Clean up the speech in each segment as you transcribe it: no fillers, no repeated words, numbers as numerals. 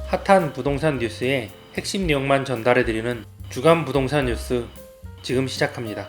핫한 부동산 뉴스의 핵심 내용만 전달해드리는 주간 부동산 뉴스 지금 시작합니다.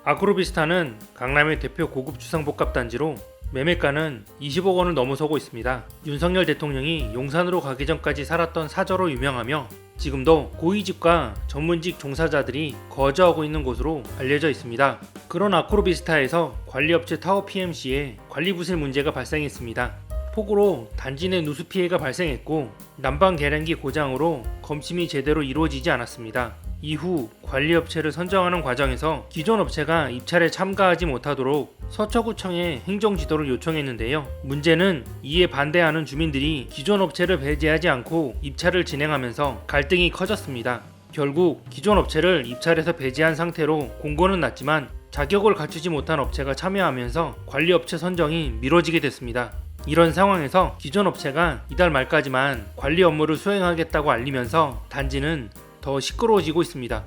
아그로비스타는 강남의 대표 고급 주상복합 단지로 매매가는 20억 원을 넘어서고 있습니다. 윤석열 대통령이 용산으로 가기 전까지 살았던 사저로 유명하며 지금도 고위직과 전문직 종사자들이 거주하고 있는 곳으로 알려져 있습니다. 그런 아크로비스타에서 관리업체 타워 PMC에 관리부실 문제가 발생했습니다. 폭우로 단지 내 누수 피해가 발생했고 난방 계량기 고장으로 검침이 제대로 이루어지지 않았습니다. 이후 관리업체를 선정하는 과정에서 기존 업체가 입찰에 참가하지 못하도록 서초구청에 행정지도를 요청했는데요. 문제는 이에 반대하는 주민들이 기존 업체를 배제하지 않고 입찰을 진행하면서 갈등이 커졌습니다. 결국 기존 업체를 입찰에서 배제한 상태로 공고는 났지만 자격을 갖추지 못한 업체가 참여하면서 관리업체 선정이 미뤄지게 됐습니다. 이런 상황에서 기존 업체가 이달 말까지만 관리 업무를 수행하겠다고 알리면서 단지는 더 시끄러워지고 있습니다.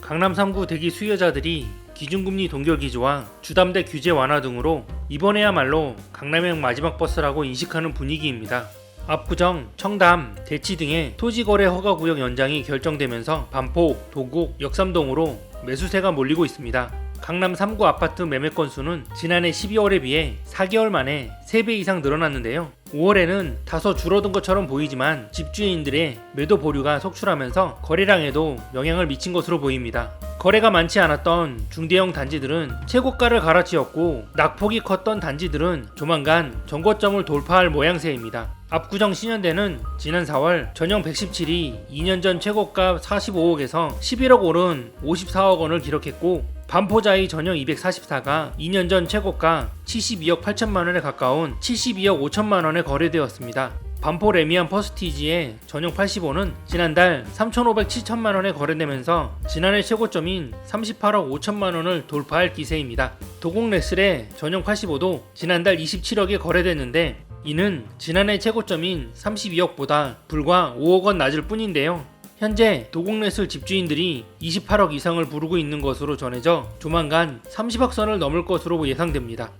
강남 3구 대기 수요자들이 기준금리 동결 기조와 주담대 규제 완화 등으로 이번에야말로 강남행 마지막 버스라고 인식하는 분위기입니다. 압구정, 청담, 대치 등의 토지거래 허가구역 연장이 결정되면서 반포, 도곡, 역삼동으로 매수세가 몰리고 있습니다. 강남 3구 아파트 매매 건수는 지난해 12월에 비해 4개월 만에 3배 이상 늘어났는데요. 5월에는 다소 줄어든 것처럼 보이지만 집주인들의 매도 보류가 속출하면서 거래량에도 영향을 미친 것으로 보입니다. 거래가 많지 않았던 중대형 단지들은 최고가를 갈아치웠고 낙폭이 컸던 단지들은 조만간 정고점을 돌파할 모양새입니다. 압구정 신현대는 지난 4월 전용 117이 2년 전 최고가 45억에서 11억 오른 54억 원을 기록했고 반포자이 전용 244가 2년 전 최고가 72억 8천만 원에 가까운 72억 5천만 원에 거래되었습니다. 반포 레미안 퍼스티지의 전용 85는 지난달 3,500, 7천만 원에 거래되면서 지난해 최고점인 38억 5천만 원을 돌파할 기세입니다. 도곡 레슬의 전용 85도 지난달 27억에 거래됐는데 이는 지난해 최고점인 32억보다 불과 5억 원 낮을 뿐인데요. 현재 도곡레슬 집주인들이 28억 이상을 부르고 있는 것으로 전해져 조만간 30억 선을 넘을 것으로 예상됩니다.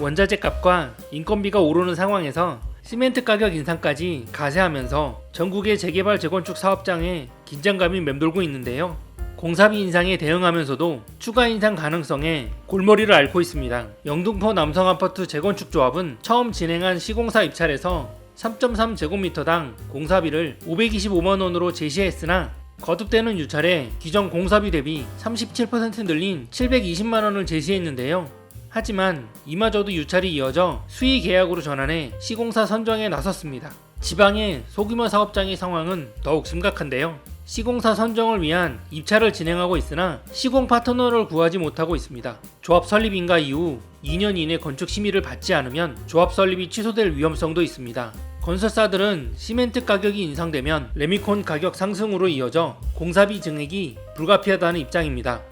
원자재 값과 인건비가 오르는 상황에서 시멘트 가격 인상까지 가세하면서 전국의 재개발 재건축 사업장에 긴장감이 맴돌고 있는데요. 공사비 인상에 대응하면서도 추가 인상 가능성에 골머리를 앓고 있습니다. 영등포 남성아파트 재건축조합은 처음 진행한 시공사 입찰에서 3.3제곱미터당 공사비를 525만원으로 제시했으나 거듭되는 유찰에 기존 공사비 대비 37% 늘린 720만원을 제시했는데요. 하지만 이마저도 유찰이 이어져 수의 계약으로 전환해 시공사 선정에 나섰습니다. 지방의 소규모 사업장의 상황은 더욱 심각한데요. 시공사 선정을 위한 입찰을 진행하고 있으나 시공 파트너를 구하지 못하고 있습니다. 조합 설립 인가 이후 2년 이내 건축 심의를 받지 않으면 조합 설립이 취소될 위험성도 있습니다. 건설사들은 시멘트 가격이 인상되면 레미콘 가격 상승으로 이어져 공사비 증액이 불가피하다는 입장입니다.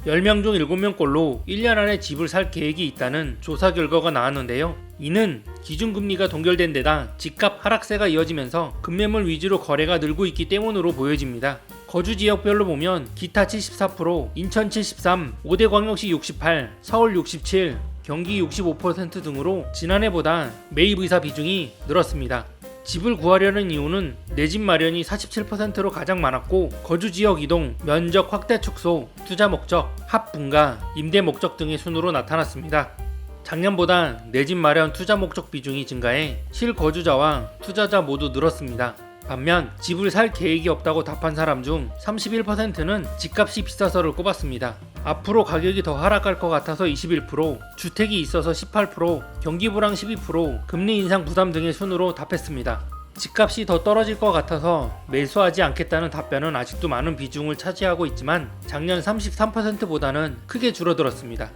10명 중 7명꼴로 1년 안에 집을 살 계획이 있다는 조사 결과가 나왔는데요. 이는 기준금리가 동결된 데다 집값 하락세가 이어지면서 급매물 위주로 거래가 늘고 있기 때문으로 보여집니다. 거주 지역별로 보면 기타 74%, 인천 73, 오대광역시 68, 서울 67, 경기 65% 등으로 지난해보다 매입 의사 비중이 늘었습니다. 집을 구하려는 이유는 내 집 마련이 47%로 가장 많았고 거주지역 이동, 면적 확대 축소, 투자 목적, 합분가, 임대 목적 등의 순으로 나타났습니다. 작년보다 내 집 마련 투자 목적 비중이 증가해 실거주자와 투자자 모두 늘었습니다. 반면 집을 살 계획이 없다고 답한 사람 중 31%는 집값이 비싸서를 꼽았습니다. 앞으로 가격이 더 하락할 것 같아서 21%, 주택이 있어서 18%, 경기 불황 12%, 금리 인상 부담 등의 순으로 답했습니다. 집값이 더 떨어질 것 같아서 매수하지 않겠다는 답변은 아직도 많은 비중을 차지하고 있지만 작년 33%보다는 크게 줄어들었습니다.